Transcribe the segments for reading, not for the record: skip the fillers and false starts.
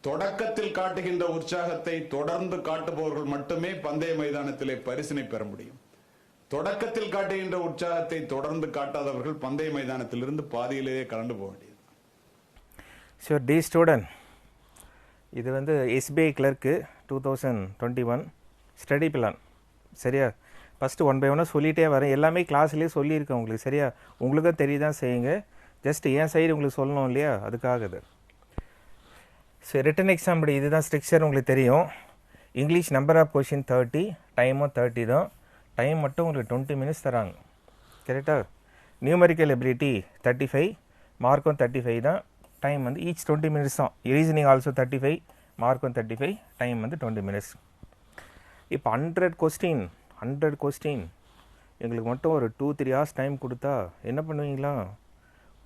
தொடக்கத்தில் காட்டுகின்ற உற்சாகத்தை தொடர்ந்து காட்டுபவர்கள் மட்டுமே பந்தய மைதானத்திலே பரிசினை பெற முடியும். தொடக்கத்தில் காட்டுகின்ற உற்சாகத்தை தொடர்ந்து காட்டாதவர்கள் பந்தய மைதானத்திலிருந்து பாதியிலேயே கலந்து போக வேண்டியது. ஷூர் டி ஸ்டூடெண்ட், இது வந்து எஸ்பிஐ கிளர்க்கு 2021 ஸ்டடி பிளான். சரியா? ஃபஸ்ட்டு 1 by 1 சொல்லிகிட்டே வரேன். எல்லாமே கிளாஸ்லேயே சொல்லியிருக்கேன் உங்களுக்கு. சரியா? உங்களுக்கும் தெரியுதான் செய்யுங்க. ஜஸ்ட் என் சைடு உங்களுக்கு சொல்லணும் இல்லையா, அதுக்காக இது. ஸோ ரிட்டன் எக்ஸாம் படி இதுதான் ஸ்ட்ரக்சர் உங்களுக்கு தெரியும். இங்கிலீஷ் நம்பர் ஆஃப் கொஷின் 30, டைமும் 30 தான். டைம் மட்டும் உங்களுக்கு 20 minutes தராங்க. கரெக்டாக? நியூமரிக்கல் எபிலிட்டி 35, மார்க்கும் 35 தான். டைம் வந்து ஈச் 20 minutes தான். ரீசனிங் ஆல்சோ 35, மார்க்கும் 35, டைம் வந்து 20 minutes. இப்போ 100 கொஸ்டின் எங்களுக்கு மட்டும் ஒரு 2-3 hours டைம் கொடுத்தா என்ன பண்ணுவீங்களா?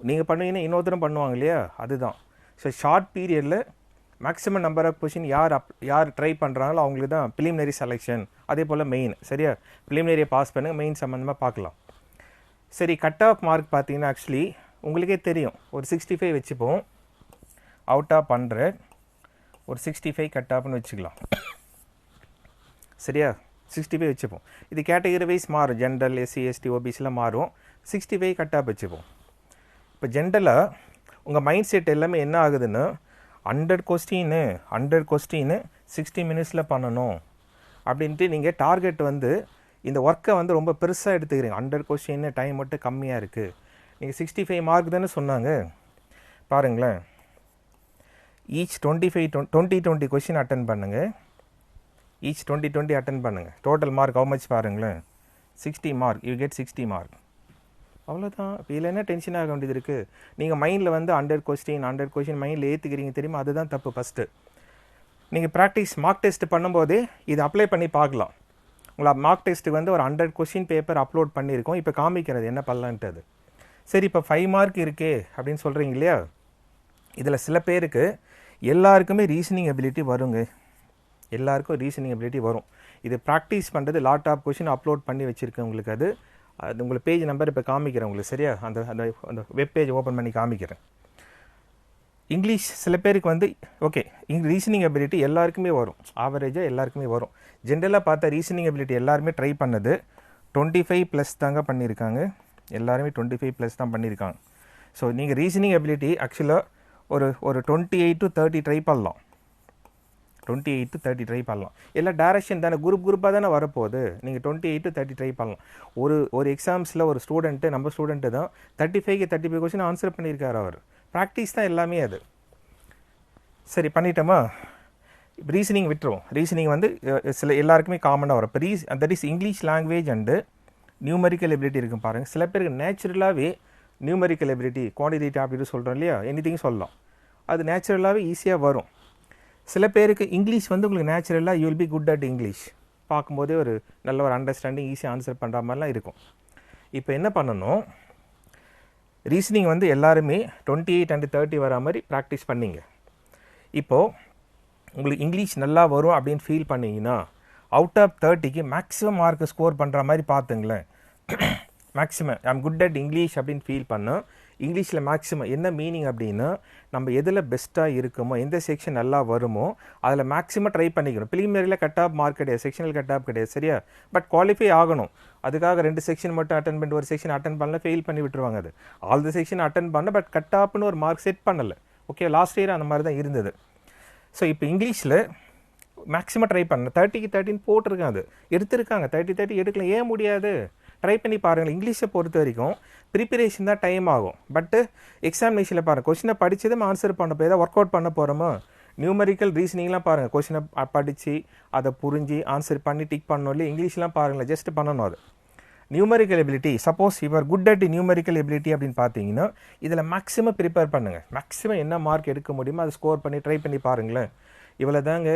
நீங்கள் பண்ணுவீங்கன்னா இன்னொருத்தரும் பண்ணுவாங்க இல்லையா, அதுதான். ஸோ ஷார்ட் பீரியடில் மேக்ஸிமம் நம்பர் ஆஃப் கொஷின் யார் ட்ரை பண்ணுறாங்களோ அவங்களுக்கு தான் ப்ரிலிமினரி செலெக்ஷன். அதே போல் மெயின். சரியா? ப்ரிலிமினரியை பாஸ் பண்ணுங்கள், மெயின் சம்மந்தமாக பார்க்கலாம். சரி, கட் ஆஃப் மார்க் பார்த்தீங்கன்னா ஆக்சுவலி உங்களுக்கே தெரியும். ஒரு 65 வச்சுப்போம். அவுட் ஆஃப் 100 ஒரு 65 கட் ஆஃப்னு வச்சுக்கலாம். சரியா? 65 வச்சுப்போம். இது கேட்டகரி வைஸ் மாறும். ஜென்ரல், எஸ்சி, எஸ்டி, ஓபிசிலாம் மாறும். 65 கட் ஆஃப் வச்சுப்போம். இப்போ ஜென்ரலாக உங்கள் மைண்ட் செட் எல்லாமே என்ன ஆகுதுன்னு 100 கொஸ்டின்னு 60 minutesல பண்ணணும் அப்படின்ட்டு நீங்கள் டார்கெட் வந்து இந்த ஒர்க்கை வந்து ரொம்ப பெருசாக எடுத்துக்கிறீங்க. 100 கொஸ்டின்னு டைம் மட்டும் கம்மியாக இருக்குது. நீங்கள் 65 மார்க் தானே சொன்னாங்க. பாருங்களேன், ஈச் 20 கொஸ்டின் அட்டன் பண்ணுங்கள். ஈச் 20 அட்டன் பண்ணுங்கள். டோட்டல் மார்க் ஹவு மச் பாருங்களேன், 60 மார்க். You get 60 mark. அவ்வளோதான். இப்போ இதில் என்ன டென்ஷன் ஆக வேண்டியது இருக்குது? நீங்கள் மைண்டில் வந்து 100 கொஸ்டின் மைண்டில் ஏற்றுக்கிறீங்க தெரியுமா, அதுதான் தப்பு. ஃபஸ்ட்டு நீங்கள் ப்ராக்டிஸ் மார்க் டெஸ்ட் பண்ணும்போதே இது அப்ளை பண்ணி பார்க்கலாம். உங்களை மார்க் டெஸ்ட்டுக்கு வந்து ஒரு 100 கொஸ்டின் பேப்பர் அப்லோட் பண்ணியிருக்கோம். இப்போ காமிக்கிறது என்ன பண்ணலான்ட்டு. சரி, இப்போ 5 மார்க் இருக்கே அப்படின்னு சொல்கிறீங்க இல்லையா, இதில் சில பேருக்கு எல்லாருக்குமே ரீசனிங் எபிலிட்டி வருங்க. எல்லாருக்கும் ரீசனிங் எபிலிட்டி வரும். இது ப்ராக்டிஸ் பண்ணுறது லாட் ஆஃப் கொஸ்டின் அப்லோட் பண்ணி வச்சுருக்கேன் உங்களுக்கு. அது உங்களுக்கு பேஜ் நம்பர் இப்போ காமிக்கிறேன் உங்களுக்கு. சரியா? அந்த அந்த வெப் பேஜ் ஓப்பன் பண்ணி காமிக்கிறேன். இங்கிலீஷ் சில பேருக்கு வந்து ஓகே, ரீசனிங் எபிலிட்டி எல்லாருக்குமே வரும். ஆவரேஜாக எல்லாருக்குமே வரும். ஜென்ரலாக பார்த்தா ரீசனிங் எபிலிட்டி எல்லாருமே ட்ரை பண்ணது 25+ தாங்க பண்ணியிருக்காங்க. எல்லாருமே 25+ தான் பண்ணியிருக்காங்க. ஸோ நீங்கள் ரீசனிங் எபிலிட்டி ஆக்சுவலாக ஒரு 28 to 30 ட்ரை பண்ணலாம். 28 to 30 ட்ரை பண்ணலாம். எல்லாம் டைரக்ஷன் தானே, குரூப்பாக தானே வரப்போகுது. நீங்கள் 28 to 30 ட்ரை பண்ணலாம். ஒரு எக்ஸாம்ஸில் ஒரு ஸ்டூடெண்ட்டு, நம்ம ஸ்டூடெண்ட்டு தான் 35க்கு 35 கொஸ்டின் ஆன்சர் பண்ணியிருக்காரு. அவர் ப்ராக்டிஸ் தான் எல்லாமே அது. சரி, பண்ணிட்டோமா? இப்போ ரீசனிங் விட்டுருவோம். ரீசனிங் வந்து சில எல்லாருக்குமே காமனாக வரும். இப்போ that is English language and numerical ability இருக்கும் பாருங்கள். சில பேருக்கு நேச்சுரலாகவே நியூமரிக்கல் எபிலிட்டி, குவான்டிடேட்டிவ் அப்படின்னு சொல்கிறோம் இல்லையா, எனிதிங் சொல்லலாம். அது நேச்சுரலாகவே ஈஸியாக வரும். சில பேருக்கு இங்கிலீஷ் வந்து உங்களுக்கு நேச்சுரலாக you will be good at English. பார்க்கும்போதே ஒரு நல்ல ஒரு அண்டர்ஸ்டாண்டிங், ஈஸியாக ஆன்சர் பண்ணுற மாதிரிலாம் இருக்கும். இப்போ என்ன பண்ணணும், ரீசனிங் வந்து எல்லாருமே 28 and 30 வரா மாதிரி ப்ராக்டிஸ் பண்ணிங்க. இப்போது உங்களுக்கு இங்கிலீஷ் நல்லா வரும் அப்படின்னு ஃபீல் பண்ணிங்கன்னா அவுட் ஆஃப் 30க்கு மேக்ஸிமம் மார்க்கு ஸ்கோர் பண்ணுற மாதிரி பார்த்துங்களேன். Maximum I am good at English அப்படின்னு ஃபீல் பண்ணால் இங்கிலீஷில் மேக்ஸிமம் என்ன மீனிங் அப்படின்னா, நம்ம எதில் பெஸ்ட்டாக இருக்குமோ, எந்த செக்ஷன் நல்லா வருமோ அதில் மேக்ஸிமம் ட்ரை பண்ணிக்கணும். ப்ரிலிமினரியில் கட் ஆஃப் மார்க் கிடையாது, செக்ஷனல் கட் ஆஃப் கிடையாது. சரியா? பட் குவாலிஃபை ஆகணும். அதுக்காக 2 செக்ஷன் மட்டும் அட்டன் பண்ணிட்டு ஒரு செக்ஷன் அட்டன் பண்ணல, ஃபெயில் பண்ணி விட்டுருவாங்க. அது ஆல் தி செக்ஷன் அட்டன் பண்ண, பட் கட் ஆஃப்னு ஒரு மார்க் செட் பண்ணலை. ஓகே, லாஸ்ட் இயர் அந்த மாதிரி தான் இருந்தது. ஸோ இப்போ இங்கிலீஷில் மேக்ஸிமம் ட்ரை பண்ண 30க்கு 13 போட்டிருக்காங்க. அது எடுத்திருக்காங்க. 30 எடுக்கலாம். ஏன் முடியாது? ட்ரை பண்ணி பாருங்கள். இங்கிலீஷை பொறுத்த வரைக்கும் ப்ரிப்பரேஷன் தான் டைம் ஆகும். பட்டு எக்ஸாமினேஷனில் பாருங்கள், கொஸ்டினை படித்ததும் ஆன்சர் பண்ண போய் ஏதாவது ஒர்க் அவுட் பண்ண போகிறோமோ, நியூமரிக்கல் ரீசனிங்லாம் பாருங்கள், கொஸ்டினை படித்து அதை புரிஞ்சு ஆன்சர் பண்ணி டிக் பண்ணணும் இல்லையா. இங்கிலீஷ்லாம் பாருங்களேன், ஜஸ்ட் பண்ணணும். அது numerical ability, suppose your good at numerical ability அப்படின்னு பார்த்தீங்கன்னா இதில் மேக்ஸிமம் ப்ரிப்பேர் பண்ணுங்கள். மேக்ஸிமம் என்ன மார்க் எடுக்க முடியுமோ அதை ஸ்கோர் பண்ணி ட்ரை பண்ணி பாருங்களேன். இவ்வளோ தாங்க,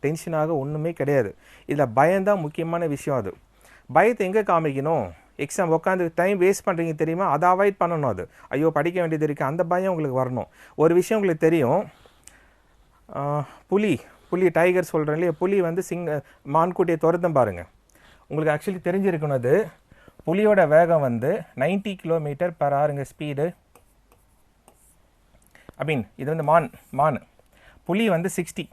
டென்ஷனாக ஒன்றுமே கிடையாது. இதில் பயம்தான் முக்கியமான விஷயம். அது பயத்தை எங்கே காமிக்கணும்? எக்ஸாம் உட்காந்து டைம் வேஸ்ட் பண்ணுறீங்க தெரியுமா, அதை அவாய்ட் பண்ணணும். அது ஐயோ படிக்க வேண்டியது இருக்குது, அந்த பயம் உங்களுக்கு வரணும். ஒரு விஷயம் உங்களுக்கு தெரியும், புலி டைகர் சொல்கிறேன் இல்லையா, புலி வந்து மான்குட்டியை துரத்தம் பாருங்கள். உங்களுக்கு ஆக்சுவலி தெரிஞ்சிருக்கணும், அது புலியோட வேகம் வந்து 90 km/h ஸ்பீடு. ஐ மீன் இது வந்து மான் புலி வந்து 60,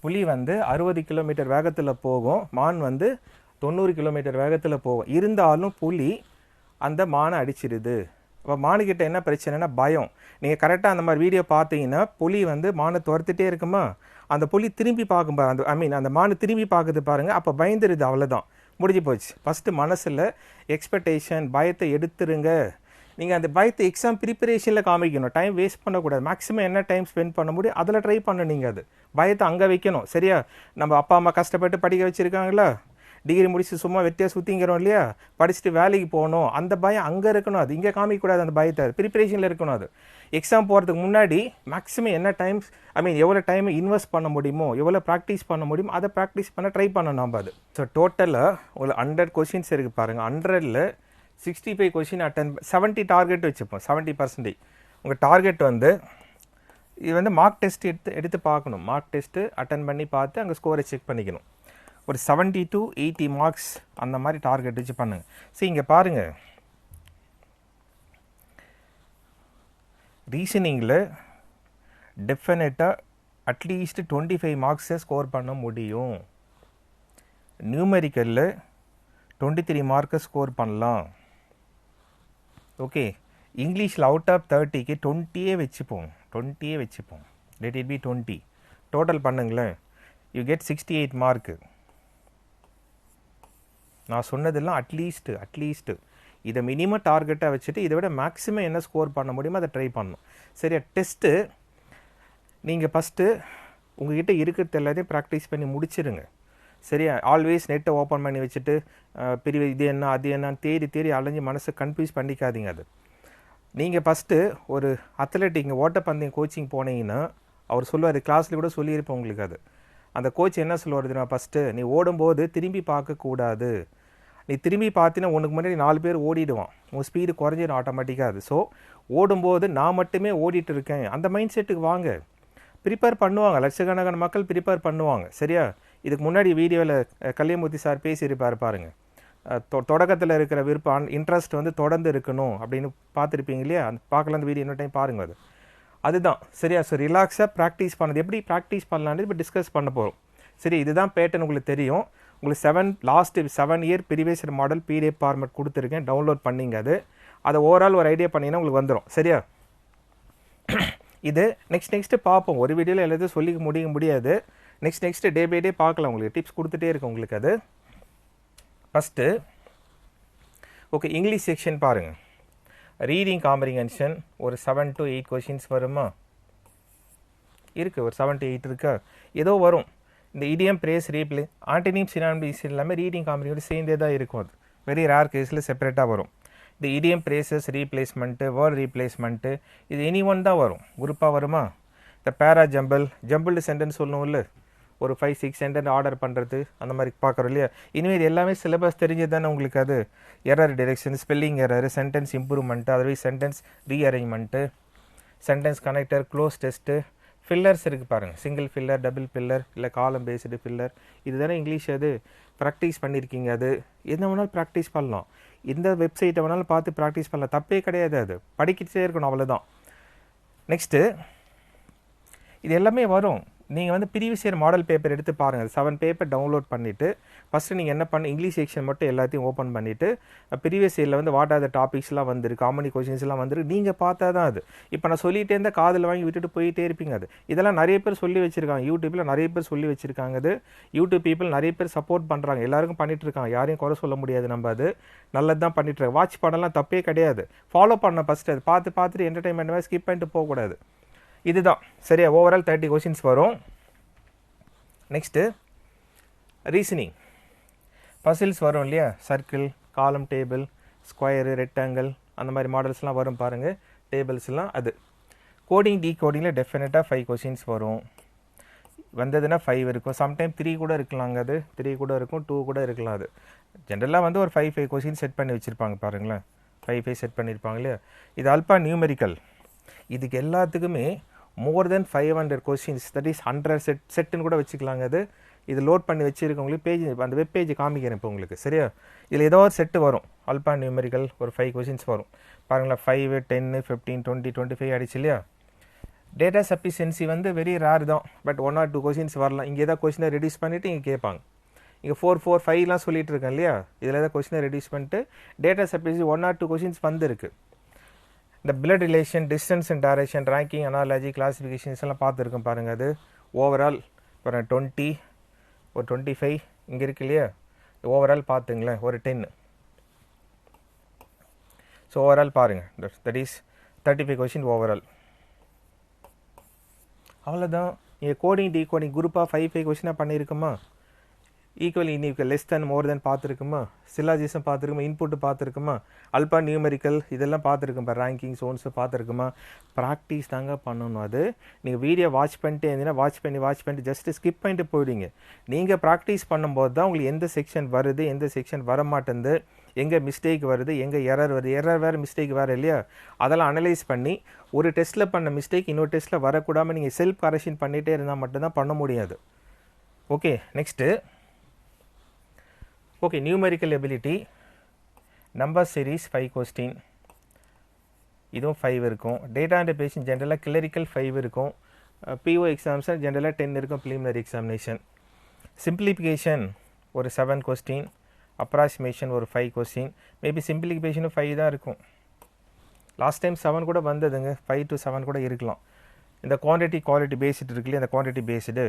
புலி வந்து 60 கிலோமீட்டர் வேகத்தில் போகும், மான் வந்து 90 கிலோமீட்டர் வேகத்தில் போகும். இருந்தாலும் புலி அந்த மானை அடிச்சிடுது. அப்போ மானுக்கிட்ட என்ன பிரச்சனைனா பயம். நீங்கள் கரெக்டாக அந்த மாதிரி வீடியோ பார்த்தீங்கன்னா புலி வந்து மானை துரத்துட்டே இருக்குமா, அந்த புலி திரும்பி பார்க்கும் பாரு, அந்த மானு திரும்பி பார்க்குது பாருங்கள், அப்போ பயந்துருது, அவ்வளோதான், முடிஞ்சு போச்சு. ஃபஸ்ட்டு மனசில் எக்ஸ்பெக்டேஷன் பயத்தை எடுத்துருங்க. நீங்கள் அந்த பயத்தை எக்ஸாம் ப்ரிப்பரேஷனில் காமிக்கணும், டைம் வேஸ்ட் பண்ணக்கூடாது. மேக்ஸிமம் என்ன டைம் ஸ்பெண்ட் பண்ண முடியும் அதில் ட்ரை பண்ண. நீங்கள் அது பயத்தை அங்கே வைக்கணும். சரியா? நம்ம அப்பா அம்மா கஷ்டப்பட்டு படிக்க வச்சுருக்காங்களா, டிகிரி முடிச்சு சும்மா வெட்டியாக சுற்றிங்கிறோம் இல்லையா, படிச்சுட்டு வேலைக்கு போகணும், அந்த பயம் அங்கே இருக்கணும். அது இங்கே காமிக்கக்கூடாது. அந்த பயத்தை ப்ரிப்பரேஷனில் இருக்கணும். அது எக்ஸாம் போகிறதுக்கு முன்னாடி மேக்ஸிமம் என்ன டைம் எவ்வளோ டைம் இன்வெஸ்ட் பண்ண முடியுமோ, எவ்வளோ ப்ராக்டிஸ் பண்ண முடியுமோ அதை ப்ராக்டிஸ் பண்ண ட்ரை பண்ணணும் நம்ம. அது ஸோ டோட்டலாக உங்களுக்கு 100 கொஷின்ஸ் இருக்குது பாருங்கள். 100ல் 65 கொஷின் அட்டன், 70 டார்கெட் வச்சுப்போம். 70% உங்கள் டார்கெட் வந்து இது வந்து மார்க் டெஸ்ட் எடுத்து பார்க்கணும். மார்க் டெஸ்ட்டு அட்டன் பண்ணி பார்த்து அங்கே ஸ்கோரை செக் பண்ணிக்கணும். ஒரு 70 to 80 மார்க்ஸ் அந்த மாதிரி டார்கெட் வச்சு பண்ணுங்கள். சரி, இங்கே பாருங்கள், ரீசனிங்கில் டெஃபினட்டாக அட்லீஸ்ட் 25 மார்க்ஸை ஸ்கோர் பண்ண முடியும். நியூமெரிக்கலில் 23 மார்க்கை ஸ்கோர் பண்ணலாம். ஓகே, இங்கிலீஷில் அவுட் ஆஃப் 30க்கு 20 வச்சுப்போம். Let it be 20. டோட்டல் பண்ணுங்களேன், யூ கெட் 68 மார்க்கு. நான் சொன்னதெல்லாம் அட்லீஸ்ட்டு இதை மினிமம் டார்கெட்டாக வச்சுட்டு இதை விட மேக்ஸிமம் என்ன ஸ்கோர் பண்ண முடியுமோ அதை ட்ரை பண்ணணும். சரியா? டெஸ்ட்டு நீங்கள் ஃபஸ்ட்டு உங்கள்கிட்ட இருக்கிறது எல்லாத்தையும் ப்ராக்டிஸ் பண்ணி முடிச்சிருங்க. சரியா? ஆல்வேஸ் நெட்டை ஓப்பன் பண்ணி வச்சுட்டு பிரிவு இது என்ன அது என்னன்னு தேடி அலைஞ்சு மனசை கன்ஃபியூஸ் பண்ணிக்காதீங்க. அது நீங்கள் ஃபஸ்ட்டு ஒரு அத்லெட்டிக் ஓட்டப்பந்தயம் கோச்சிங் போனீங்கன்னா அவர் சொல்லுவார், கிளாஸில் கூட சொல்லியிருப்பேன் உங்களுக்கு. அது அந்த கோச் என்ன சொல்லுவாருன்னா, ஃபஸ்ட்டு நீ ஓடும்போது திரும்பி பார்க்கக்கூடாது. நீ திரும்பி பார்த்தீங்கன்னா உனக்கு முன்னாடி 4 பேர் ஓடிடுவான், உன் ஸ்பீடு குறைஞ்சிடும் ஆட்டோமேட்டிக்காக. அது ஸோ ஓடும்போது நான் மட்டுமே ஓடிட்டு இருக்கேன் அந்த மைண்ட் செட்டுக்கு வாங்க. ப்ரிப்பேர் பண்ணுவாங்க, லட்சக்கணக்கான மக்கள் ப்ரிப்பேர் பண்ணுவாங்க. சரியா? இதுக்கு முன்னாடி வீடியோவில் கல்யாமூர்த்தி சார் பேசியிருப்பார் பாருங்கள், தொடக்கத்தில் இருக்கிற விருப்பம் இன்ட்ரெஸ்ட் வந்து தொடர்ந்து இருக்கணும் அப்படின்னு பார்த்துருப்பீங்க இல்லையா? அந்த பார்க்கலாம், அந்த வீடியோ இன்னொரு டைம் பாருங்கள். அதுதான். சரியா? ஸோ ரிலாக்ஸாக ப்ராக்டிஸ் பண்ணது எப்படி ப்ராக்டிஸ் பண்ணலான்னு இப்போ டிஸ்கஸ் பண்ண போகிறோம். சரி, இதுதான் பேட்டர்ன் உங்களுக்கு தெரியும். உங்களுக்கு last 7 year previous model PDF format கொடுத்துருக்கேன், டவுன்லோட் பண்ணிங்க. அதை ஓவரால் ஒரு ஐடியா பண்ணிங்கன்னா உங்களுக்கு வந்துடும். சரியா? இது நெக்ஸ்ட்டு பார்ப்போம். ஒரு வீடியோவில் எல்லாத்தையும் சொல்லிக்க முடியாது. நெக்ஸ்ட்டு டே பை டே பார்க்கலாம். உங்களுக்கு டிப்ஸ் கொடுத்துட்டே இருக்கும் உங்களுக்கு. அது ஃபஸ்ட்டு ஓகே, இங்கிலீஷ் செக்ஷன் பாருங்கள். ரீடிங் காம்ப்ரிஹென்ஷன் ஒரு 7 to 8 கொஷின்ஸ் வருமா? இருக்குது, ஒரு 7 to 8 இருக்கா, ஏதோ வரும். இந்த இடியம், பிரேஸ், ரீப்ளே, ஆன்டனிம், சினானிம்ஸ் எல்லாமே ரீடிங் காம்ப்ரிஹென்ஷன் சேர்ந்தே தான் இருக்கும். அது வெரி ரேர் கேஸில் செப்பரேட்டாக வரும். இந்த இடியம், பிரேசஸ், ரீப்ளேஸ்மெண்ட்டு, வேர்ட் ரீப்ளேஸ்மெண்ட்டு, இது எனி ஒன் தான் வரும், குரூப்பாக வருமா? இந்த பேரா ஜம்பிள்டு சென்டென்ஸ் சொல்லணும்ல, ஒரு 5-6 சென்டென்ஸ் ஆர்டர் பண்ணுறது அந்த மாதிரி பார்க்குறோம் இல்லையா? இனிமேல் இது எல்லாமே சிலபஸ் தெரிஞ்சது தானே உங்களுக்கு. அது error detection, spelling error, sentence improvement, otherwise sentence rearrangement, sentence connector, cloze test, fillers இருக்குது பாருங்கள், சிங்கிள் ஃபில்லர், டபுள் ஃபில்லர், இல்லை காலம் பேஸ்டு ஃபில்லர். இது தானே இங்கிலீஷ். அது ப்ராக்டிஸ் பண்ணியிருக்கீங்க. அது என்ன வேணாலும் ப்ராக்டிஸ் பண்ணலாம், எந்த வெப்சைட்டை வேணாலும் பார்த்து ப்ராக்டிஸ் பண்ணலாம், தப்பே கிடையாது. அது படிக்கிட்டே இருக்கணும், அவ்வளோதான். நெக்ஸ்ட்டு இது எல்லாமே வரும். நீங்கள் வந்து ப்ரீவியஸ் இயர் மாடல் பேப்பர் எடுத்து பாருங்கள். 7 பேப்பர் டவுன்லோட் பண்ணிவிட்டு ஃபஸ்ட்டு நீங்கள் என்ன பண்ண, இங்கிலீஷ் செக்ஷன் மட்டும் எல்லாத்தையும் ஓப்பன் பண்ணிவிட்டு ப்ரீவியஸ் இயரில் வந்து வாட் ஆர் த டாபிக்ஸ்லாம் வந்துருக்கு, காமெடி கொஷின்ஸ்லாம் வந்துருக்கு, நீங்கள் பார்த்தா தான் அது. இப்போ நான் சொல்லிகிட்டே இருந்தால் காதில் வாங்கி விட்டுட்டு போயிட்டே இருப்பீங்க. அது இதெல்லாம் நிறைய பேர் சொல்லி வச்சுருக்காங்க, யூடியூப்பில் நிறைய பேர் சொல்லி வச்சுருக்காங்க. அது யூடியூப் பீப்புள் நிறைய பேர் சப்போர்ட் பண்ணுறாங்க, எல்லாருக்கும் பண்ணிகிட்டு இருக்காங்க, யாரையும் குறை சொல்ல முடியாது. நம்ம அது நல்லது தான் பண்ணிட்டுருக்கோம். வாட்ச் பண்ணலாம், தப்பே கிடையாது. ஃபாலோ பண்ண ஃபஸ்ட்டு அது பார்த்துட்டு என்டர்டைன்மெண்ட் மாதிரி ஸ்கிப் பண்ணிட்டு போகக்கூடாது. இதுதான். சரியா? ஓவரால் 30 கொஷின்ஸ் வரும். நெக்ஸ்ட்டு ரீசனிங் பசில்ஸ் வரும் இல்லையா? சர்க்கிள், காலம், டேபிள், ஸ்கொயரு, ரெக்டாங்கிள், அந்த மாதிரி மாடல்ஸ்லாம் வரும் பாருங்கள், டேபிள்ஸ்லாம். அது கோடிங், டீகோடிங்கில் டெஃபினட்டாக 5 கொஷின்ஸ் வரும். வந்ததுன்னா 5 இருக்கும், சம்டைம் 3 கூட இருக்கலாங்க. அது 3 கூட இருக்கும், 2 கூட இருக்கலாம். அது ஜென்ரலாக வந்து ஒரு 5 கொஷின் செட் பண்ணி வச்சுருப்பாங்க பாருங்களேன், 5 செட் பண்ணியிருப்பாங்க இல்லையா? இது அல்பா நியூமெரிக்கல். இதுக்கு எல்லாத்துக்குமே மோர் தென் 500 கொஷின்ஸ், தட் இஸ் 100 செட்டுன்னு கூட வச்சுக்கலாங்க. அது இது லோட் பண்ணி வச்சுருக்கவங்களுக்கு பேஜ், அந்த வெப் பேஜ் காமிக்கிறேன் இப்போ உங்களுக்கு. சரியா? இதில் ஏதோ ஒரு செட்டு வரும், அல்பா நியூமெரிக்கல் ஒரு 5 கொஷின்ஸ் வரும் பாருங்களா. 5, 10, 15, 20, 25 ஆகிடுச்சு இல்லையா? டேட்டா சஃபிஷியன்சி வந்து வெரி ரேர் தான், பட் 1 or 2 கொஷின்ஸ் வரலாம். இங்கே ஏதாவது கொஷினை ரெடியூஸ் பண்ணிவிட்டு இங்கே கேட்பாங்க. இங்கே 4, 4, 5லாம் சொல்லிட்டு இருக்கேன் இல்லையா, இதில் ஏதாவது கொஷினை ரெடியூஸ் பண்ணிட்டு டேட்டா சஃபிஷியன்சி 1 or 2 கொஷின்ஸ் வந்துருக்கு. இந்த blood relation, distance and direction, ranking, analogy, classifications எல்லாம் பார்த்துருக்கோம் பாருங்கள். அது ஓவரால் ஒரு 20, ஒரு 25 இங்கே இருக்கு இல்லையா, ஓவரால் பார்த்துங்களேன் ஒரு 10. ஸோ ஓவரால் பாருங்கள், தட் இஸ் 35 கொஷின் ஓவரால். அவ்வளோதான். நீங்கள் கோடிங் டீகோடிங் குரூப்பாக 5 கொஷினாக பண்ணியிருக்குமா, ஈக்குவல் இன்ஈக்குவல், லெஸ் தென் மோர் தென் பார்த்துருக்குமா, சிலாஜிசம் பார்த்துருக்குமா, இன்புட்டு பார்த்துருக்குமா, அல்பா நியூமெரிக்கல் இதெல்லாம் பார்த்துருக்குமா, ரேங்கிங் சோன்ஸு பார்த்துருக்குமா. ப்ராக்டிஸ் தாங்க பண்ணணும். அது நீங்கள் வீடியோ வாட்ச் பண்ணிட்டே இருந்தீங்கன்னா வாட்ச் பண்ணிட்டு ஜஸ்ட்டு ஸ்கிப் பண்ணிட்டு போயிடுங்க. நீங்கள் ப்ராக்டிஸ் பண்ணும்போது தான் உங்களுக்கு எந்த செக்ஷன் வருது, எந்த செக்ஷன் வர மாட்டேங்குது, எங்கே மிஸ்டேக் வருது, எங்கே எரர் வருது, எரர் வேறு மிஸ்டேக் வேறு இல்லையா, அதெல்லாம் அனலைஸ் பண்ணி ஒரு டெஸ்ட்டில் பண்ண மிஸ்டேக் இன்னொரு டெஸ்ட்டில் வரக்கூடாமல் நீங்கள் செல்ஃப் கரெக்ஷன் பண்ணிகிட்டே இருந்தால் மட்டும்தான் பண்ண முடியாது. Okay, next okay, numerical ability, number series 5 question, இதுவும் 5 இருக்கும். டேட்டா இன்டர்பிரேஷன் ஜென்ரலாக கிளரிக்கல் 5 இருக்கும். பிஓ எக்ஸாம்ஸ் ஜென்ரலாக 10 இருக்கும். Preliminary examination. சிம்பிளிஃபிகேஷன் ஒரு 7 கொஸ்டின், அப்ராக்சிமேஷன் ஒரு 5 கொஸ்டின். மேபி சிம்பிளிஃபிகேஷனும் 5 தான் இருக்கும். லாஸ்ட் டைம் 7 கூட வந்ததுங்க, 5 to 7 கூட இருக்கலாம். இந்த குவாலிட்டி பேஸ்டு இருக்குல்லையே, அந்த குவான்டிட்டி பேஸ்டு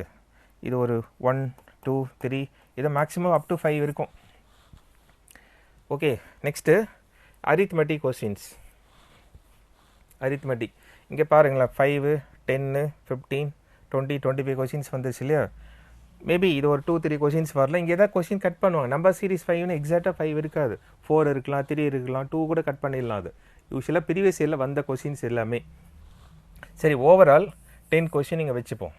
இது ஒரு 1, 2, 3 இது மேக்ஸிமம் அப் டு 5 இருக்கும். Okay, next arithmetic questions. Arithmetic இங்கே பாருங்களேன், 5, 10, 15, 20, 25 கொஸ்டின்ஸ் வந்துருச்சு இல்லையா. மேபி இது ஒரு 2, 3 கொஸ்டின்ஸ் வரல. இங்கே ஏதாவது கொஸ்டின் கட் பண்ணுவாங்க. நம்பர் சீரிஸ் 5னு எக்ஸாக்டாக 5 இருக்காது, 4 இருக்கலாம், 3 இருக்கலாம், 2 கூட கட் பண்ணிடலாம். அது யூஸ்வலாக ப்ரீவியஸ் இயரில் வந்த கொஸ்டின்ஸ் எல்லாமே. சரி, ஓவரால் 10 கொஸ்டின் இங்கே வச்சுப்போம்.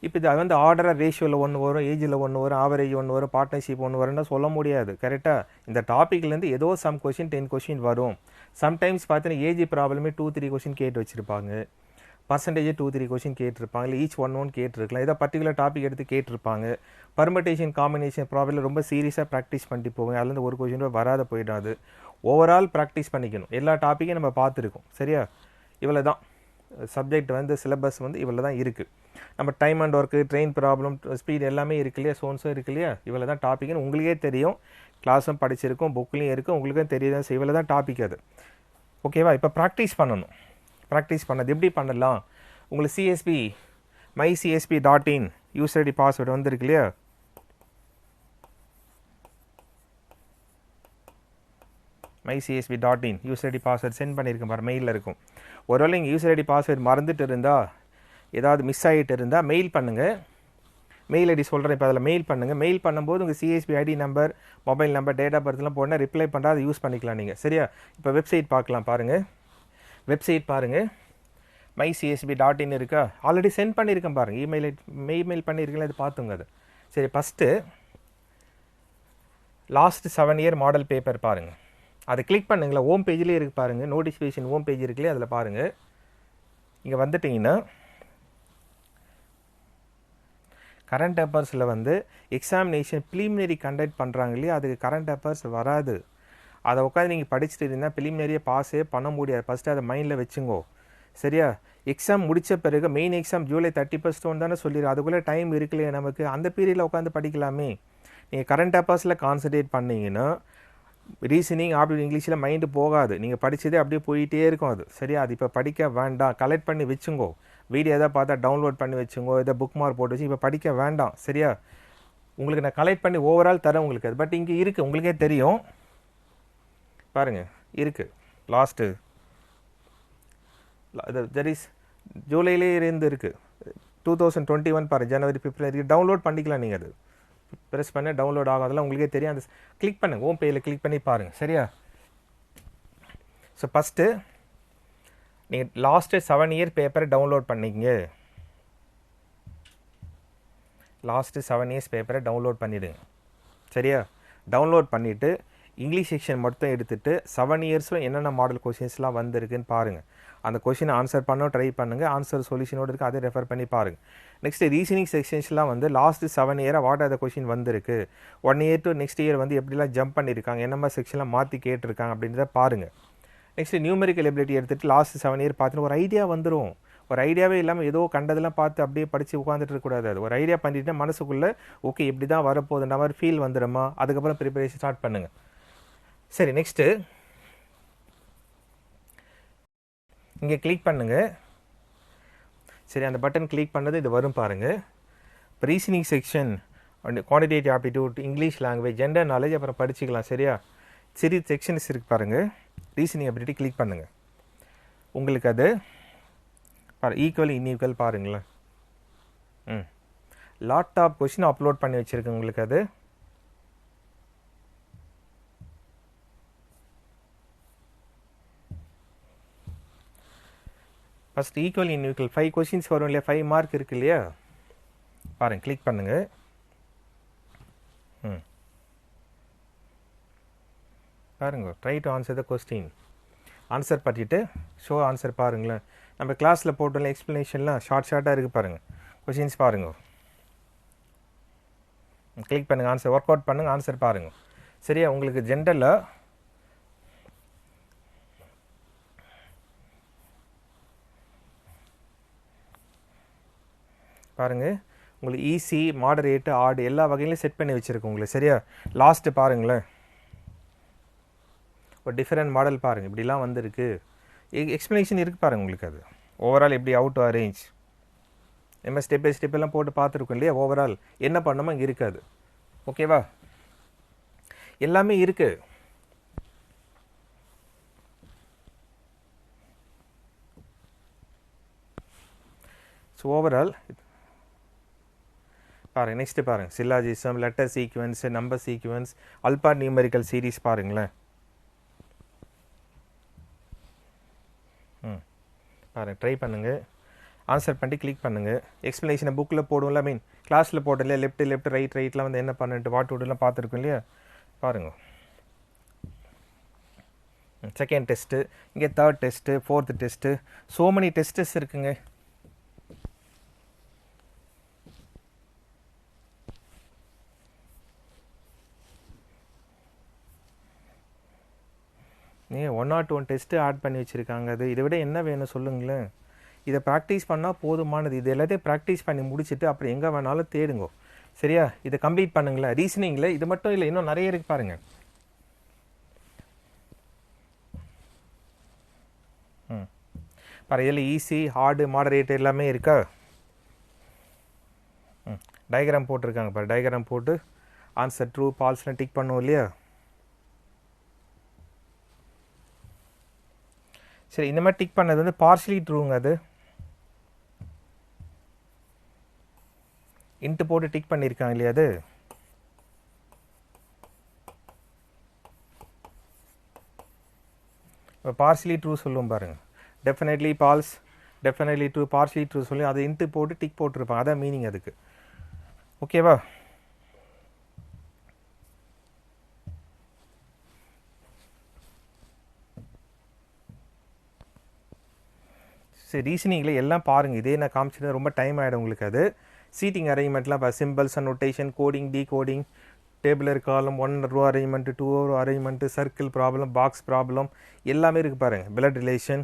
இப்போ இது வந்து ஆர்டராக ரேஷியோவில் 1 வரும், ஏஜில் 1 வரும், ஆவரேஜ் 1 வரும், பார்ட்னர்ஷிப் 1 வரும்னா சொல்ல முடியாது. கரெக்டாக இந்த டாப்பிக்லேருந்து ஏதோ சம் கொஷின் 10 கொஷின் வரும். சம்டைம்ஸ் பார்த்தீங்கன்னா ஏஜ் ப்ராப்ளமே 2, 3 கொஷின் கேட்டு வச்சுருப்பாங்க. பர்சன்டேஜ் 2, 3 கொஷின் கேட்டிருப்பாங்க. இல்லை ஈச் 1 கேட்டிருக்கலாம். ஏதோ பர்டிகுலர் டாபிக் எடுத்து கேட்டிருப்பாங்க. பர்மிட்டேஷன் காம்பினேஷன் ப்ராப்ளம் ரொம்ப சீரியஸாக ப்ராக்டிஸ் பண்ணிட்டு போங்க. அதுலேருந்து ஒரு கொஷின் வராத போயிடாது. ஓவரால் ப்ராக்டிஸ் பண்ணிக்கணும். எல்லா டாப்பிக்கையும் நம்ம பார்த்துருக்கோம். சரியா, இவ்வளோ தான் சப்ஜெக்ட் வந்து சிலபஸ் வந்து இவ்வளோ தான் இருக்குது. நம்ம time and work, train problem, speed எல்லாமே இருக்கு இல்லையா, சோன்ஸும் இருக்கு இல்லையா. இவ்வளோ தான் டாப்பிக்னு உங்களுக்கே தெரியும். கிளாஸும் படிச்சிருக்கோம், புக்லேயும் இருக்குது, உங்களுக்கும் தெரியுதான். இவ்வளோ தான் டாபிக் அது. ஓகேவா. இப்போ ப்ராக்டிஸ் பண்ணணும். ப்ராக்டிஸ் பண்ணது எப்படி பண்ணலாம், உங்களுக்கு CSB mycsp.in user ID password வந்துருக்கு இல்லையா. mycsp.in user ID password send பண்ணியிருக்கேன் பாரு, மெயிலில் இருக்கும். ஒருவேளை நீங்கள் யூசர் ஐடி பாஸ்வேர்டு மறந்துட்டு இருந்தால், ஏதாவது மிஸ் ஆகிட்டு இருந்தால் மெயில் பண்ணுங்கள். மெயில் ஐடி சொல்கிறேன். இப்போ அதில் மெயில் பண்ணுங்கள். மெயில் பண்ணும்போது உங்கள் CSB ID number, mobile number, date of பர்த்லாம் போனால் ரிப்ளை பண்ணுறா, அதை யூஸ் பண்ணிக்கலாம் நீங்கள். சரியா. இப்போ வெப்சைட் பார்க்கலாம் பாருங்கள். வெப்சைட் பாருங்கள், mycsp.in இருக்கா, ஆல்ரெடி சென்ட் பண்ணியிருக்கேன் பாருங்கள். இமெயில் பண்ணியிருக்கீங்களா, இது பார்த்துங்க. அது சரி. First last 7 year model paper பாருங்கள். அதை கிளிக் பண்ணுங்களா, ஹோம் பேஜ்லேயே இருக்குது பாருங்கள். நோட்டிஃபிகேஷன் ஹோம் பேஜ் இருக்குல்லையே, அதில் பாருங்கள். இங்கே வந்துட்டிங்கன்னா கரண்ட் அஃபேர்ஸில் வந்து எக்ஸாமினேஷன் ப்ரிலிமினரி கண்டக்ட் பண்ணுறாங்க இல்லையா, அதுக்கு கரண்ட் அஃபேர்ஸ் வராது. அதை உட்காந்து நீங்கள் படிச்சுட்டு இருந்தால் ப்ரிலிமினரியை பாஸே பண்ண முடியாது. ஃபஸ்ட்டு அதை மைண்டில் வச்சுங்கோ. சரியா. எக்ஸாம் முடித்த பிறகு மெயின் எக்ஸாம் ஜூலை 31 தானே சொல்லிடுறோம். அதுக்குள்ளே டைம் இருக்குல்லையே நமக்கு, அந்த பீரியடில் உட்காந்து படிக்கலாமே. நீங்கள் கரண்ட் அஃபேர்ஸில் கான்சன்ட்ரேட் பண்ணிங்கன்னா ரீசனிங் ஆப்டிடியூட் இங்கிலீஷில் மைண்டு போகாது. நீங்கள் படித்ததே அப்படியே போயிட்டே இருக்கும் அது. சரியா. அது இப்போ படிக்க வேண்டாம், கலெக்ட் பண்ணி வச்சுங்கோ. வீடியோ எதாவது பார்த்தா டவுன்லோட் பண்ணி வச்சுங்கோ, இதை புக் மார்க் போட்டு வச்சு இப்போ படிக்க வேண்டாம். சரியா. உங்களுக்கு நான் கலெக்ட் பண்ணி ஓவரால் தரேன் உங்களுக்கு அது. பட் இங்கே இருக்குது, உங்களுக்கே தெரியும் பாருங்கள், இருக்குது. லாஸ்ட்டு தட் இஸ் ஜூலையிலே இருந்து இருக்குது. 2021 பாருங்கள், ஜனவரி, பிப்ரவரி டவுன்லோட் பண்ணிக்கலாம். நீங்கள் அது ப்ரெஸ் பண்ண டவுன்லோட் ஆகும். அதெல்லாம் உங்களுக்கே தெரியும். அந்த கிளிக் பண்ணுங்கள், ஹோம் பேஜில் கிளிக் பண்ணி பாருங்கள். சரியா. ஸோ ஃபஸ்ட்டு நீங்கள் லாஸ்ட்டு 7 இயர் பேப்பரை டவுன்லோட் பண்ணிக்கங்க. லாஸ்ட்டு 7 இயர்ஸ் பேப்பரை டவுன்லோட் பண்ணிவிடுங்க. சரியா. டவுன்லோட் பண்ணிவிட்டு இங்கிலீஷ் செக்ஷன் மட்டும் எடுத்துகிட்டு 7 இயர்ஸில் என்னென்ன மாடல் கொஷின்ஸ்லாம் வந்திருக்குன்னு பாருங்கள். அந்த கொஷினை ஆன்சர் பண்ண ட்ரை பண்ணுங்கள். ஆன்சர் சொல்யூஷனோடு இருக்குது, அதை ரெஃபர் பண்ணி பாருங்கள். நெக்ஸ்ட்டு ரீசனிங் செக்ஷன்ஸ்லாம் வந்து லாஸ்ட்டு 7 இயராக வாட் ஆர் த கொஷின் வந்திருக்கு, 1 இயர் டு நெக்ஸ்ட் இயர் வந்து எப்படிலாம் ஜம்ப் பண்ணியிருக்காங்க, என்ன மாதிரி செக்ஷன்லாம் மாற்றி கேட்டிருக்காங்க அப்படின்றத பாருங்கள். நெக்ஸ்ட் நியூமெரிக்கல் எபிலிட்டி எடுத்துகிட்டு லாஸ்ட் 7 இயர் பார்த்துட்டு ஒரு ஐடியா வந்துடும். ஒரு ஐடியாவே இல்லாமல் ஏதோ கண்டதெல்லாம் பார்த்து அப்படியே படித்து உட்காந்துட்டு இருக்கக்கூடாது. அது ஒரு ஐடியா பண்ணிட்டு மனசுக்குள்ளே ஓகே இப்படி தான் வரப்போகுதுன்ற மாதிரி ஃபீல் வந்துடுமா, அதுக்கப்புறம் ப்ரிப்பரேஷன் ஸ்டார்ட் பண்ணுங்கள். சரி, நெக்ஸ்ட்டு இங்கே கிளிக் பண்ணுங்கள். சரி, அந்த பட்டன் கிளிக் பண்ணது இது வரும் பாருங்கள். இப்போ reasoning section, quantitative aptitude, English language, gender knowledge அப்புறம் படிச்சுக்கலாம். சரியா, சரி செக்ஷன்ஸ் இருக்குது பாருங்கள். ரீசனிங் அபிலிட்டி கிளிக் பண்ணுங்கள். உங்களுக்கு அது ஈக்குவல் இன்ஈக்குவல் பாருங்களேன். லாட் ஆஃப் கொஷின் அப்லோட் பண்ணி வச்சுருக்கு உங்களுக்கு. அது ஃபஸ்ட் ஈக்குவல் இன்ஈக்குவல் 5 கொஷின்ஸ் வரும் இல்லையா, 5 மார்க் இருக்கு இல்லையா, பாருங்கள் கிளிக் பண்ணுங்கள். பாருங்க, try to answer the question. Answer பண்ணிவிட்டு ஷோ ஆன்சர் பாருங்களேன். நம்ம கிளாஸில் போட்டோம்ல எக்ஸ்ப்ளனேஷன்லாம் ஷார்ட்டாக இருக்குது பாருங்கள். கொஷின்ஸ் பாருங்கள், கிளிக் பண்ணுங்கள், ஆன்சர் ஒர்க் அவுட் பண்ணுங்கள், ஆன்சர் பாருங்கள். சரியா, உங்களுக்கு ஜென்ரலாக பாருங்கள், உங்களுக்கு ஈஸி, மாடரேட்டு, ஆடு எல்லா வகையிலையும் செட் பண்ணி வச்சுருக்கு உங்களுக்கு. சரியா, லாஸ்ட்டு பாருங்களேன், ஒரு டிஃப்ரெண்ட் மாடல் பாருங்கள், இப்படிலாம் வந்துருக்கு, எக்ஸ்ப்ளனேஷன் இருக்குது பாருங்கள் உங்களுக்கு. அது ஓவரால் எப்படி அவுட் டு அரேஞ்ச் நம்ம ஸ்டெப் பை ஸ்டெப் எல்லாம் போட்டு பார்த்துருக்கோம் இல்லையா. ஓவரால் என்ன பண்ணணுமோ இங்கே இருக்காது. ஓகேவா, எல்லாமே இருக்குது. ஸோ ஓவரால் பாருங்கள். நெக்ஸ்ட்டு பாருங்கள், syllogism, letter sequence, number sequence, alpha numerical series பாருங்களேன். பாருங்கள், ட்ரை பண்ணுங்கள், ஆன்சர் பண்ணி கிளிக் பண்ணுங்கள். எக்ஸ்ப்ளனேஷனை புக்கில் போடுவோம்ல, மீன் கிளாஸில் போட்டோம் இல்லையா, லெஃப்ட் ரைட்லாம் வந்து என்ன பண்ணிட்டு வாட் வுட்லாம் பார்த்துருக்கோம் இல்லையா. பாருங்கள், செகண்ட் டெஸ்ட்டு, இங்கே third test, fourth test, so many tests இருக்குங்க. நீங்கள் 1 or 2 டெஸ்ட்டு ஆட் பண்ணி வச்சுருக்காங்க. அது இதை விட என்ன வேணும் சொல்லுங்களேன். இதை ப்ராக்டிஸ் பண்ணால் போதுமானது. இது எல்லாத்தையும் ப்ராக்டிஸ் பண்ணி முடிச்சுட்டு அப்புறம் எங்கே வேணாலும் தேடுங்க. சரியா, இதை கம்ப்ளீட் பண்ணுங்களேன். ரீசனிங்கில் இது மட்டும் இல்லை, இன்னும் நிறைய இருக்குது பாருங்கள். பாரு, இதில் ஈஸி, ஹார்டு, மாடரேட் எல்லாமே இருக்கா. டயக்ராம் போட்டிருக்காங்க பாரு. டயக்ராம் போட்டு ஆன்சர் ட்ரூ ஃபால்ஸ்லாம் டிக் பண்ணுவோம் இல்லையா. சரி, இந்த மாதிரி டிக் பண்ணது வந்து பார்ஷியலி ட்ரூங்க. அது இன்ட்டு போட்டு டிக் பண்ணியிருக்காங்க இல்லையா. அது இப்போ பார்ஷியலி ட்ரூ சொல்லுவோம் பாருங்கள். Definitely false, definitely true, partially true சொல்லி அதை இன்ட்டு போட்டு டிக் போட்டிருப்பாங்க. அதான் மீனிங் அதுக்கு. ஓகேவா, சரி ரீசனிங்கில் எல்லாம் பாருங்கள். இதே நான் காமிச்சிட்டு ரொம்ப டைம் ஆகிடும் உங்களுக்கு. அது சீட்டிங் அரேஞ்ச்மெண்ட்லாம் இப்போ symbols and notation, coding, decoding, tabular column, 1 row arrangement, 2 row arrangement, circle problem, box problem எல்லாமே இருக்குது பாருங்கள். Blood relation,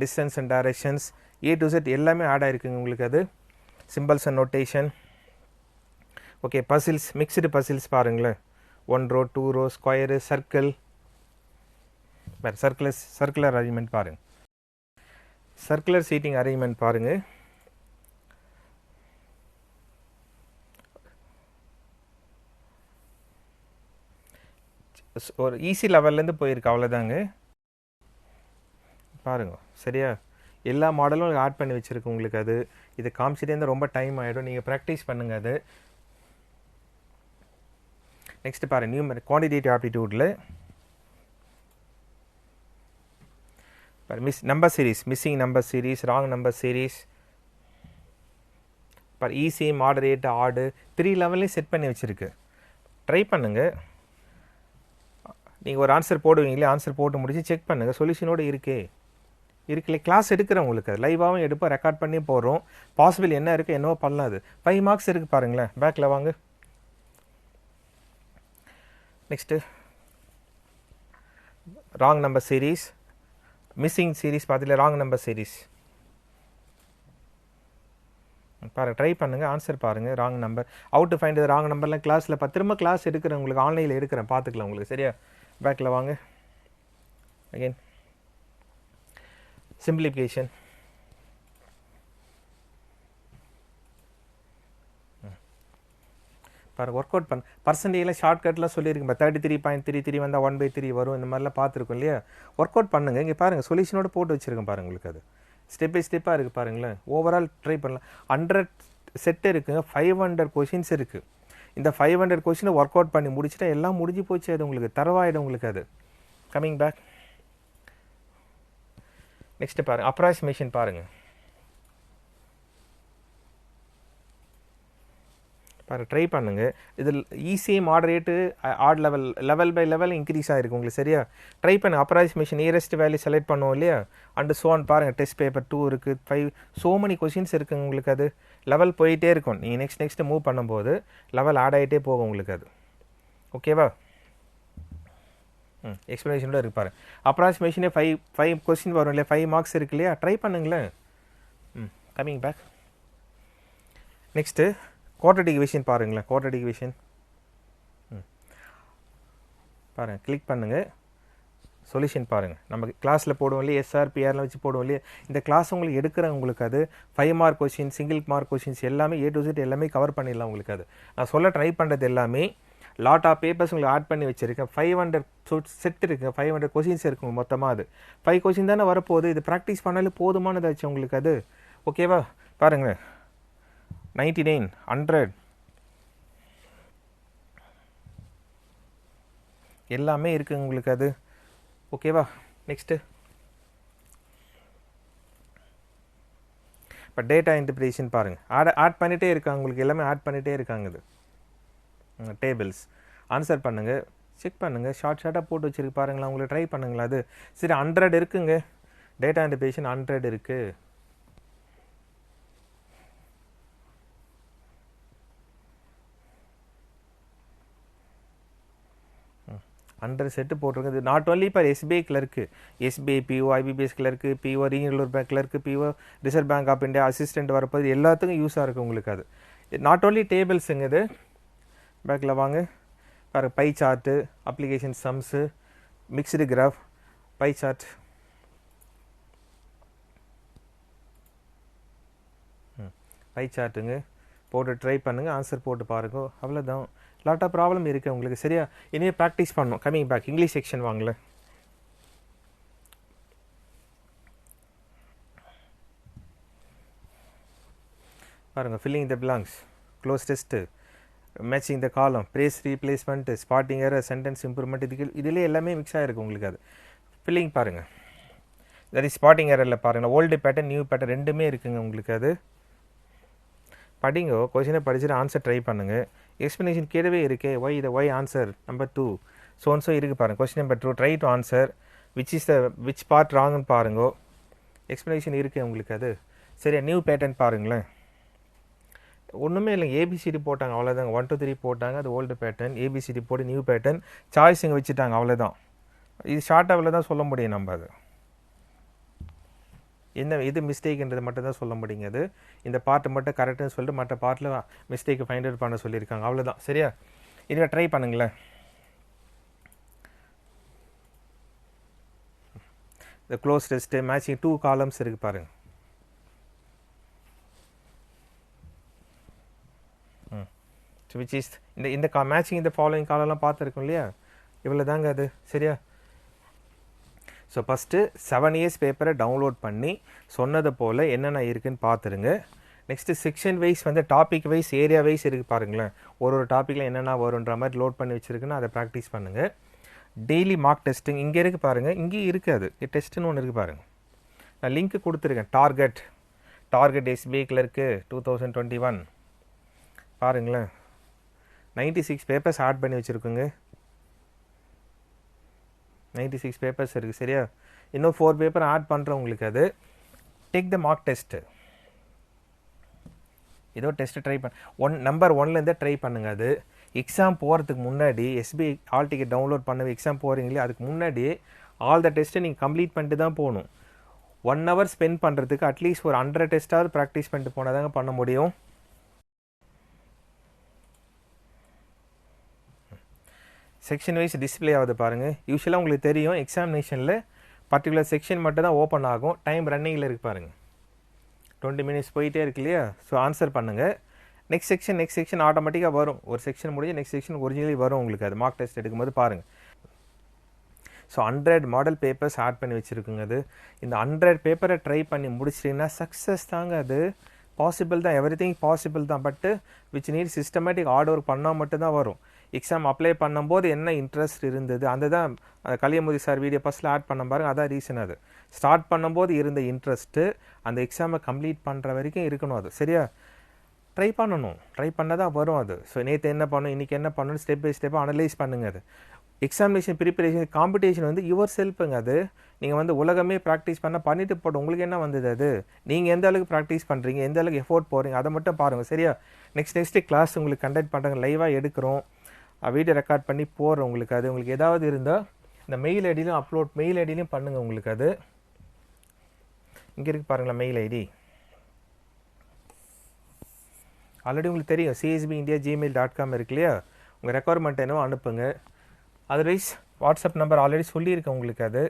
distance and directions, A to Z எல்லாமே ஆட் ஆகிருக்குங்க உங்களுக்கு. அது symbols and notation. Okay, puzzles, mixed puzzles பாருங்களேன். 1 row, 2 row, square, circle, circular arrangement பாருங்கள். Circular seating arrangement பாருங்கள். ஒரு ஈஸி லெவல்லேருந்து போயிருக்கு, அவ்வளோதாங்க. பாருங்க, சரியா, எல்லா மாடலும் ஆட் பண்ணி வச்சுருக்கு உங்களுக்கு. அது இதை காமிச்சிட்டே இருந்தால் ரொம்ப டைம் ஆகிடும். நீங்கள் ப்ராக்டிஸ் பண்ணுங்கள். அது நெக்ஸ்ட் பாருங்கள், குவான்டிடேட்டிவ் ஆப்டிடியூடில் number series, missing number series, wrong number series, easy, moderate, ஆடு 3 லெவல்லையும் செட் பண்ணி வச்சுருக்கு. ட்ரை பண்ணுங்கள். நீங்கள் ஒரு ஆன்சர் போடுவீங்களே, ஆன்சர் போட்டு முடிச்சு செக் பண்ணுங்கள். சொல்யூஷனோடு இருக்குல்ல. கிளாஸ் எடுக்கிறேன் உங்களுக்கு, லைவாகவும் எடுப்போம், ரெக்கார்ட் பண்ணி போடுறோம். பாசிபிள் என்ன இருக்குது, என்னவோ பண்ணலாம். அது 5 மார்க்ஸ் இருக்குது பாருங்களேன். பேக்கில் வாங்க. Next wrong number series, missing series பார்த்துல ராங் நம்பர் சீரிஸ் பாருங்கள், ட்ரை பண்ணுங்கள், ஆன்சர் பாருங்கள். Wrong number out to find wrong நம்பர்லாம் கிளாஸில் திரும்ப கிளாஸ் எடுக்கிறேன், உங்களுக்கு ஆன்லைனில் எடுக்கிறேன், பார்த்துக்கலாம் உங்களுக்கு. சரியா? பேக்கில் வாங்க. Again simplification. பாருங்கள், ஒர்க் அவுட் பண்ண பர்சன்டேஜில் ஷார்ட்கட்லாம் சொல்லியிருக்கேன். இப்போ 33.33 வந்தால் 1/3 வரும், இந்த மாதிரிலாம் பார்த்துருக்கோம் இல்லையா? ஒர்க் அவுட் பண்ணுங்கள். இங்கே பாருங்கள், சொல்யூஷனோட போட்டு வச்சுருக்கேன் பாருங்கள். உங்களுக்கு அது ஸ்டெப் பை ஸ்டெப்பாக இருக்குது பாருங்களேன். ஓவரால் ட்ரை பண்ணலாம். 100 செட் இருக்குங்க, 500 கொஷின்ஸ் இருக்குது. இந்த 500 கொஷினை ஒர்க் அவுட் பண்ணி முடிச்சுட்டா எல்லாம் முடிஞ்சு போச்சு. அது உங்களுக்கு தரவாயிடும் உங்களுக்கு. அது கம்மிங் பேக். நெக்ஸ்ட்டு பாருங்கள், அப்ராக்சிமேஷன் பாருங்கள். பாருங்கள், ட்ரை பண்ணுங்கள். இதில் easy, moderate, add level by level increase ஆகிருக்கு உங்களுக்கு. சரியா? ட்ரை பண்ணு. அப்ராக்சிமேஷன் நியரஸ்ட் வேல்யூ செலக்ட் பண்ணுவோம் இல்லையா? அண்டு சோன் பாருங்கள். டெஸ்ட் பேப்பர் 2 இருக்குது, 5 ஸோ மெனி கொஷின்ஸ் இருக்குங்க உங்களுக்கு. அது லெவல் போயிட்டே இருக்கும். நீங்கள் நெக்ஸ்ட்டு மூவ் பண்ணும்போது லெவல் ஆட் ஆகிட்டே போகும் உங்களுக்கு. அது ஓகேவா? எக்ஸ்ப்ளனேஷனோட இருக்கு பாருங்கள். அப்ராக்சிமேஷனே 5 கொஸ்டின் வரும் இல்லையா? 5 மார்க்ஸ் இருக்கு இல்லையா? ட்ரை பண்ணுங்களேன். Coming back. Next quadratic division பாருங்களேன். குவாட்ரடிக் டிவிஷன் பாருங்கள், கிளிக் பண்ணுங்கள். சொல்யூஷன் பாருங்கள். நம்ம கிளாஸில் போடுவோம் இல்லையா? எஸ்ஆர் பிஆர்லாம் வச்சு போடுவோம் இல்லையா? இந்த கிளாஸ் உங்களுக்கு எடுக்கிறேன் உங்களுக்கு. அது 5 mark question, single mark questions எல்லாமே A to Z எல்லாமே கவர் பண்ணிடலாம் உங்களுக்கு. அது நான் சொல்ல ட்ரை பண்ணுறது எல்லாமே லாட் ஆஃப் பேப்பர்ஸ் உங்களுக்கு ஆட் பண்ணி வச்சுருக்கேன். 500 செட் இருக்குது, 500 கொஷின்ஸ் இருக்குங்க மொத்தமாக. அது 5 கொஷின் தானே வரப்போகுது. இது ப்ராக்டிஸ் பண்ணாலே போதுமானதாச்சு உங்களுக்கு. அது ஓகேவா? பாருங்கள், 99, 100 எல்லாமே இருக்குங்க உங்களுக்கு. அது ஓகேவா? நெக்ஸ்ட்டு இப்போ டேட்டா இன்டர்பிரேஷன் பாருங்கள். ஆட் பண்ணிகிட்டே இருக்காங்க உங்களுக்கு. எல்லாமே ஆட் பண்ணிகிட்டே இருக்காங்க. இது டேபிள்ஸ் ஆன்சர் பண்ணுங்கள், செக் பண்ணுங்கள். ஷார்ட்டாக போட்டு வச்சுருக்கு பாருங்களா உங்களுக்கு. ட்ரை பண்ணுங்களா? அது சரி, 100 இருக்குங்க. டேட்டா இன்டர்பிரேஷன் 100 இருக்குது. 100 செட்டு போட்டிருக்குது. நாட் ஓன்லி இப்போ SBI clerk, SBI PO, IBPS clerk, PO regional bank clerk, PO reserve bank of India assistant வரப்போது எல்லாத்துக்கும் யூஸாக இருக்குது உங்களுக்கு. அது நாட் ஓன்லி டேபிள்ஸுங்க. இது பேக்கில் வாங்க. பாரு, pie chart, application sums, mixed graph, pie chart. Pie சார்ட்டுங்க போட்டு ட்ரை பண்ணுங்கள், ஆன்சர் போட்டு பாருங்க. அவ்வளோதான். லாட் ஆஃப் ப்ராப்ளம் இருக்குது உங்களுக்கு. சரியா? இனிமேல் ப்ராக்டிஸ் பண்ணணும். Coming back. இங்கிலீஷ் செக்ஷன் வாங்கல. பாருங்கள், filling the blanks, cloze test, matching the column, phrase replacement, spotting error, sentence improvement, இதிலே எல்லாமே மிக்ஸ் ஆகிருக்கு உங்களுக்கு. அது ஃபில்லிங் பாருங்கள். தட் இஸ் ஸ்பாட்டிங் எரரில் பாருங்கள், ஓல்டு பேட்டர்ன் நியூ பேட்டர்ன் ரெண்டுமே இருக்குங்க உங்களுக்கு. அது படிங்க, கொஷினை படிச்சுட்டு ஆன்சர் ட்ரை பண்ணுங்கள். எக்ஸ்ப்ளனேஷன் கீழவே இருக்கே. ஒய் ஆன்சர் நம்பர் 2 ஸோ இருக்குது பாருங்கள். Question number 2 try to answer which part ராங்னு பாருங்க. எக்ஸ்ப்ளனேஷன் இருக்குது உங்களுக்கு. அது சரியா? நியூ பேட்டர்ன் பாருங்களேன். ஒன்றுமே இல்லைங்க, ஏபிசிடி போட்டாங்க அவ்வளோதாங்க. 1 2 3 போட்டாங்க, அது ஓல்டு பேட்டர்ன். ஏபிசிடி போட்டு நியூ பேட்டர்ன், சாய்ஸ் இங்கே வச்சுட்டாங்க, அவ்வளோதான். இது ஷார்ட்டாக அவ்வளோ தான் சொல்ல முடியும் நம்ம. அது என்ன இது மிஸ்டேக்ன்றது மட்டும் தான் சொல்ல முடியுங்க. அது இந்த பார்ட்டு மட்டும் கரெக்டுன்னு சொல்லிட்டு மற்ற பார்ட்டில் மிஸ்டேக்கை ஃபைண்ட் அவுட் பண்ண சொல்லியிருக்காங்க, அவ்வளோதான். சரியா? இதை ட்ரை பண்ணுங்களேன். இந்த க்ளோஸ் டெஸ்ட்டு, மேட்சிங் 2 காலம்ஸ் இருக்குது பாருங்கள். விச் இஸ் இந்த மேட்சிங் இந்த ஃபாலோயிங் காலம்லாம் பார்த்துருக்கோம் இல்லையா? இவ்வளோ தாங்க அது. சரியா? ஸோ ஃபஸ்ட்டு 7 இயர்ஸ் பேப்பரை டவுன்லோட் பண்ணி சொன்னது போல் என்னென்ன இருக்குதுன்னு பார்த்துருங்க. Next section wise topic wise, area wise இருக்குது பாருங்களேன். ஒரு டாப்பிக்கில் என்னென்ன வருன்ற மாதிரி லோட் பண்ணி வச்சுருக்குன்னு அதை ப்ராக்டிஸ் பண்ணுங்கள். டெய்லி மார்க் டெஸ்ட்டுங்க இங்கே இருக்குது பாருங்கள். இங்கேயும் இருக்குது. அது டெஸ்ட்டுன்னு ஒன்று இருக்குது பாருங்கள். நான் லிங்க்கு கொடுத்துருக்கேன். டார்கெட் எஸ்பிஐ கிளர்க்கு 2021 பாருங்களேன். 96 பேப்பர்ஸ் ஆட் பண்ணி வச்சுருக்குங்க. 96 பேப்பர்ஸ் இருக்குது. சரியா? இன்னும் 4 பேப்பர் ஆட் பண்ணுறேன் உங்களுக்கு. அது டேக் த மார்க் டெஸ்ட்டு. ஏதோ டெஸ்ட்டு ட்ரை நம்பர் 1லேருந்தே ட்ரை பண்ணுங்கள். அது எக்ஸாம் போகிறதுக்கு முன்னாடி எஸ்பிஐ ஹால் டிக்கெட் டவுன்லோட் பண்ணவே எக்ஸாம் போகிறீங்களே அதுக்கு முன்னாடி ஆல் த டெஸ்ட்டை நீங்கள் கம்ப்ளீட் பண்ணிட்டு தான் போகணும். 1 hour ஸ்பெண்ட் பண்ணுறதுக்கு அட்லீஸ்ட் ஒரு 100 டெஸ்ட்டாவது ப்ராக்டிஸ் பண்ணிட்டு போனால் தாங்க பண்ண முடியும். செக்ஷன் வைஸ் டிஸ்பிளே ஆகுது பாருங்கள். யூஸ்வலாக உங்களுக்கு தெரியும் எக்ஸாமினேஷனில் பர்டிகுலர் செக்ஷன் மட்டும் தான் ஓப்பன் ஆகும். டைம் ரன்னிங்கில் இருக்குது பாருங்கள், 20 minutes போயிட்டே இருக்கு இல்லையா. ஸோ ஆன்சர் பண்ணுங்கள். நெக்ஸ்ட் செக்ஷன் ஆட்டோமேட்டிக்காக வரும். ஒரு செக்ஷன் முடிஞ்சு நெக்ஸ்ட் செக்ஷன் ஒரிஜினலி வரும் உங்களுக்கு. அது மார்க் டெஸ்ட் எடுக்கும்போது பாருங்கள். ஸோ 100 மாடல் பேப்பர்ஸ் ஆட் பண்ணி வச்சுருக்குங்க. அது இந்த 100 பேப்பரை ட்ரை பண்ணி முடிச்சிட்டிங்கன்னா சக்ஸஸ் தாங்க. அது பாசிபிள் தான், எவ்ரிதிங் பாசிபிள் தான். பட்டு which NEET systematic hard work பண்ணால் மட்டும்தான் வரும். எக்ஸாம் அப்ளை பண்ணும்போது என்ன இன்ட்ரெஸ்ட் இருந்தது, அந்த தான் கலியமுதி சார் வீடியோ ஃபஸ்ட்டில் ஆட் பண்ண பாருங்க. அதான் ரீசன். அது ஸ்டார்ட் பண்ணும்போது இருந்த இன்ட்ரெஸ்ட்டு அந்த எக்ஸாமை கம்ப்ளீட் பண்ணுற வரைக்கும் இருக்கணும். அது சரியா ட்ரை பண்ணணும். ட்ரை பண்ண தான் வரும் அது. ஸோ நேற்று என்ன பண்ணணும், இன்றைக்கி என்ன பண்ணணும், ஸ்டெப் பை ஸ்டெப்பாக அனலைஸ் பண்ணுங்க. அது எக்ஸாமினேஷன் ப்ரிப்பரேஷன் காம்படிஷன் வந்து யுவர் செல்ஃபுங்க. அது நீங்கள் வந்து உலகமே ப்ராக்டிஸ் பண்ணிட்டு போட்டு உங்களுக்கு என்ன வந்தது, அது நீங்கள் எந்த அளவுக்கு ப்ராக்டிஸ் பண்ணுறீங்க, எந்த அளவுக்கு எஃபோர்ட் போகிறீங்க, அதை மட்டும் பாருங்கள். சரியா நெக்ஸ்ட் கிளாஸ் உங்களுக்கு கண்டக்ட் பண்ணுறாங்க, லைவாக எடுக்கிறோம், வீடியோ ரெக்கார்ட் பண்ணி போடுறோம் உங்களுக்கு. அது உங்களுக்கு ஏதாவது இருந்தால் இந்த மெயில் ஐடியிலும் மெயில் ஐடியிலையும் பண்ணுங்கள் உங்களுக்கு. அது இங்கே இருக்கு பாருங்களா மெயில் ஐடி. ஆல்ரெடி உங்களுக்கு தெரியும் csbindia@gmail.com இருக்கு இல்லையா. உங்கள் ரெக்குவயர்மெண்ட் என்னவோ அனுப்புங்க. அதர்வைஸ் வாட்ஸ்அப் நம்பர் ஆல்ரெடி சொல்லியிருக்கேன் உங்களுக்கு. அது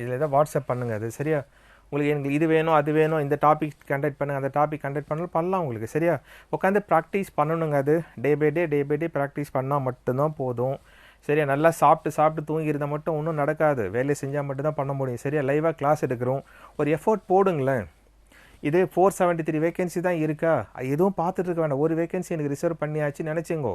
இதில் தான் வாட்ஸ்அப் பண்ணுங்கள். அது சரியா உங்களுக்கு எனக்கு இது வேணும் அது வேணும், இந்த டாபிக் கண்டக்ட் பண்ணுங்கள், அந்த டாபிக் கண்டக்ட் பண்ணலாம் உங்களுக்கு. சரியா உட்காந்து ப்ராக்டிஸ் பண்ணணுங்க. அது டே பை டே ப்ராக்டிஸ் பண்ணால் மட்டும்தான் போதும். சரியா நல்லா சாப்பிட்டு தூங்கியிருந்தால் மட்டும் ஒன்றும் நடக்காது. வேலையை செஞ்சால் மட்டும்தான் பண்ண முடியும். சரியா லைவாக கிளாஸ் எடுக்கிறோம், ஒரு எஃபோர்ட் போடுங்களேன். இது 473 வேகன்சி தான் இருக்கா, எதுவும் பார்த்துட்டு இருக்க வேண்டாம். ஒரு வேகன்சி எனக்கு ரிசர்வ் பண்ணியாச்சு நினச்சிங்கோ.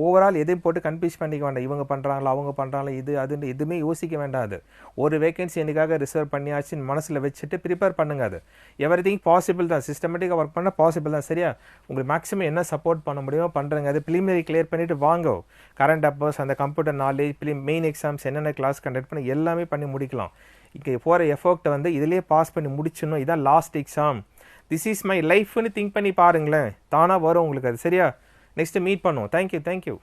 ஓவரால் எதையும் போட்டு கன்ஃபியூஸ் பண்ணிக்க வேண்டாம். இவங்க பண்ணுறாங்களா அவங்க பண்ணுறாங்களா இது அதுன்னு எதுவுமே யோசிக்க வேண்டாம். அது ஒரு வேகன்சி எனக்காக ரிசர்வ் பண்ணியாச்சுன்னு மனசில் வச்சுட்டு ப்ரிப்பேர் பண்ணுங்க. அது எவ்ரிதிங் பாசிபிள் தான், சிஸ்டமேட்டிக்காக ஒர்க் பண்ணால் பாசிபிள் தான். சரியா உங்களுக்கு மேக்ஸிமம் என்ன சப்போர்ட் பண்ண முடியுமோ பண்ணுறங்க. அது ப்ரிலிமினரி கிளியர் பண்ணிவிட்டு வாங்க. கரண்ட் அஃபேர்ஸ், அந்த கம்ப்யூட்டர் நாலேஜ், மெயின் எக்ஸாம்ஸ் என்னென்ன கிளாஸ் கண்டக்ட் பண்ணி எல்லாமே பண்ணி முடிக்கலாம். இங்கே போகிற எஃபோர்ட்டை வந்து இதிலே பாஸ் பண்ணி முடிச்சிடணும். இதான் last exam, this is my லைஃப்னு திங்க் பண்ணி பாருங்களேன், தானாக வரும் உங்களுக்கு. அது சரியா நெக்ஸ்ட்டு மீட் பண்ணுவோம். தேங்க்யூ.